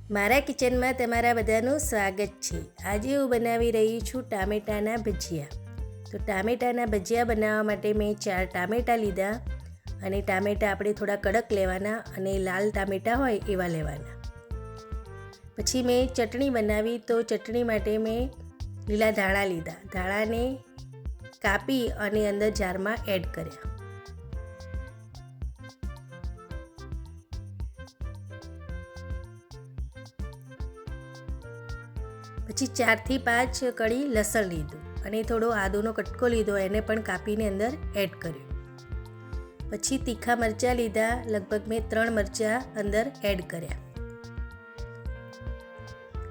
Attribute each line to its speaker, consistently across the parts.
Speaker 1: મારા કિચનમાં તમારા બધાનું સ્વાગત છે। આજે હું બનાવી રહી છું ટામેટાના ભજીયા। તો ટામેટાના ભજીયા બનાવવા માટે મેં 4 ટામેટાં લીધા અને ટામેટાં આપણે થોડા કડક લેવાના અને લાલ ટામેટાં હોય એવા લેવાના। પછી મેં ચટણી બનાવી, તો ચટણી માટે મેં લીલા ધાણા લીધા। ધાણાને કાપી અને અંદર જારમાં એડ કર્યા। પછી 4 થી 5 કળી લસણ લીધું અને થોડો આદુનો કટકો લીધો, એને પણ કાપીને અંદર એડ કર્યો। પછી તીખા મરચાં લીધા, લગભગ મેં 3 મરચાં અંદર એડ કર્યા।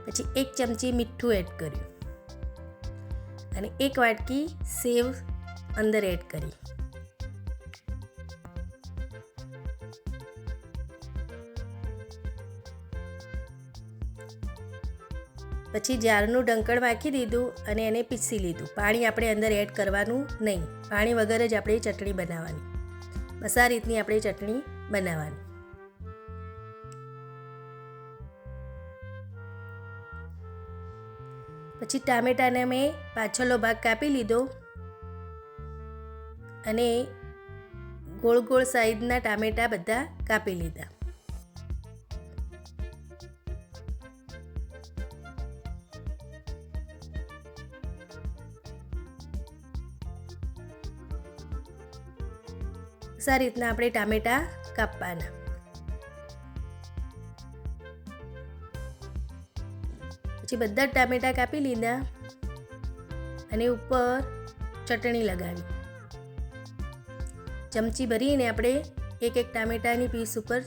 Speaker 1: પછી 1 ચમચી મીઠું એડ કર્યું અને 1 વાટકી સેવ અંદર એડ કરી। પછી જારનું ઢંકણ વાંકી દીધું અને એને પીસી લીધું। પાણી આપણે અંદર એડ કરવાનું નહીં, પાણી વગર જ આપણે ચટણી બનાવવાની। બસ આ રીતની આપણે ચટણી બનાવવાની। પછી ટામેટાને મેં પાછળનો ભાગ કાપી લીધો અને ગોળ ગોળ સાઈઝના ટામેટાં બધા કાપી લીધા। આ રીતના આપણે ટામેટાં કાપવાના। પછી બધા જ ટામેટાં કાપી લીધા અને ઉપર ચટણી લગાવી। ચમચી ભરીને આપણે એક ટામેટાની પીસ ઉપર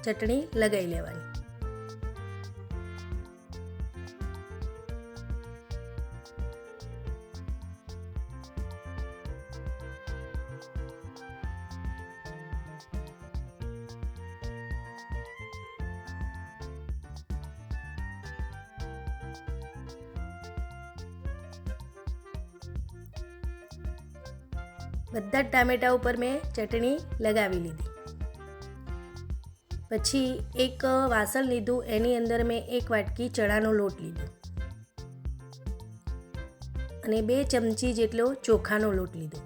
Speaker 1: ચટણી લગાવી લેવાની। બધા જ ટામેટા ઉપર મેં ચટણી લગાવી લીધી। પછી એક વાસણ લીધું, એની અંદર મેં 1 વાટકી ચણાનો લોટ લીધો અને 2 ચમચી જેટલો ચોખાનો લોટ લીધો।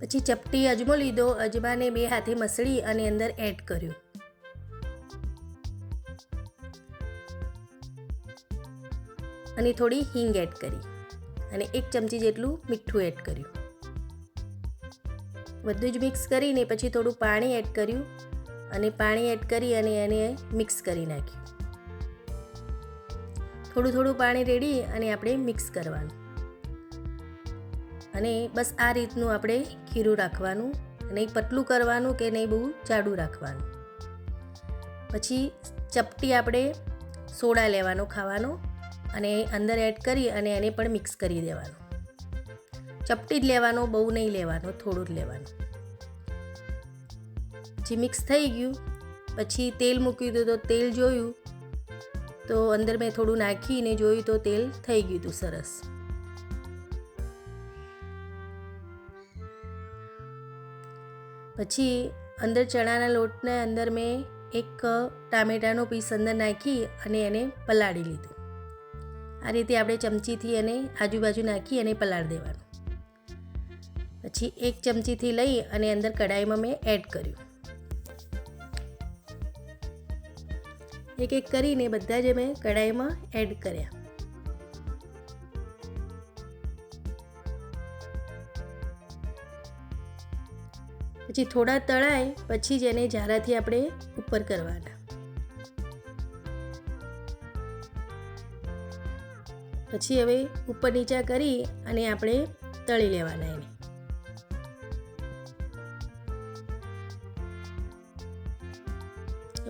Speaker 1: પછી ચપટી અજમો લીધો, અજમાને 2 હાથે મસળી અને અંદર એડ કર્યો। અને થોડી હિંગ એડ કરી અને 1 ચમચી જેટલું મીઠું એડ કર્યું। બધું જ મિક્સ કરીને પછી થોડું પાણી એડ કર્યું અને પાણી એડ કરી અને એને મિક્સ કરી નાખ્યું। થોડું થોડું પાણી રેડી અને આપણે મિક્સ કરવાનું અને બસ આ રીતનું આપણે ખીરું રાખવાનું, નહીં પતલું કરવાનું કે નહીં બહુ જાડું રાખવાનું। પછી ચપટી આપણે સોડા લેવાનો ખાવાનો અને અંદર એડ કરી અને એને પણ મિક્સ કરી દેવાનું। ચપટી જ લેવાનો, બહુ નહીં લેવાનો, થોડું જ લેવાનું। પછી મિક્સ થઈ ગયું પછી તેલ મૂકી દીધું, તો તેલ જોયું તો અંદર મેં થોડું નાખીને જોયું તો તેલ થઈ ગયું હતું સરસ। પછી અંદર ચણાના લોટને અંદર મેં 1 ટામેટાનો પીસ અંદર નાખી અને એને પલાળી લીધું। આ રીતે આપણે ચમચીથી એને આજુબાજુ નાખી અને પલાળી દેવાનું। પછી 1 ચમચીથી લઈ અને અંદર કઢાઈમાં મેં એડ કર્યું। એક કરીને બધા જ મેં કઢાઈમાં એડ કર્યા। પછી થોડા તળાય પછી જ એને જારાથી આપણે ઉપર કરવાના। પછી હવે ઉપર નીચા કરી અને આપણે તળી લેવાના એને।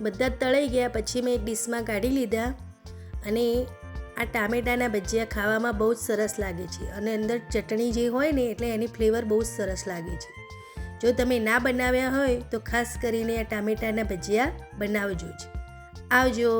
Speaker 1: બધા જ તળાઈ ગયા પછી મેં એક ડીશમાં કાઢી લીધા અને આ ટામેટાના ભજીયા ખાવામાં બહુ જ સરસ લાગે છે અને અંદર ચટણી જે હોય ને એટલે એની ફ્લેવર બહુ જ સરસ લાગે છે। જો તમે ના બનાવ્યા હોય તો ખાસ કરીને આ ટામેટાના ભજીયા બનાવજો જ। આવજો।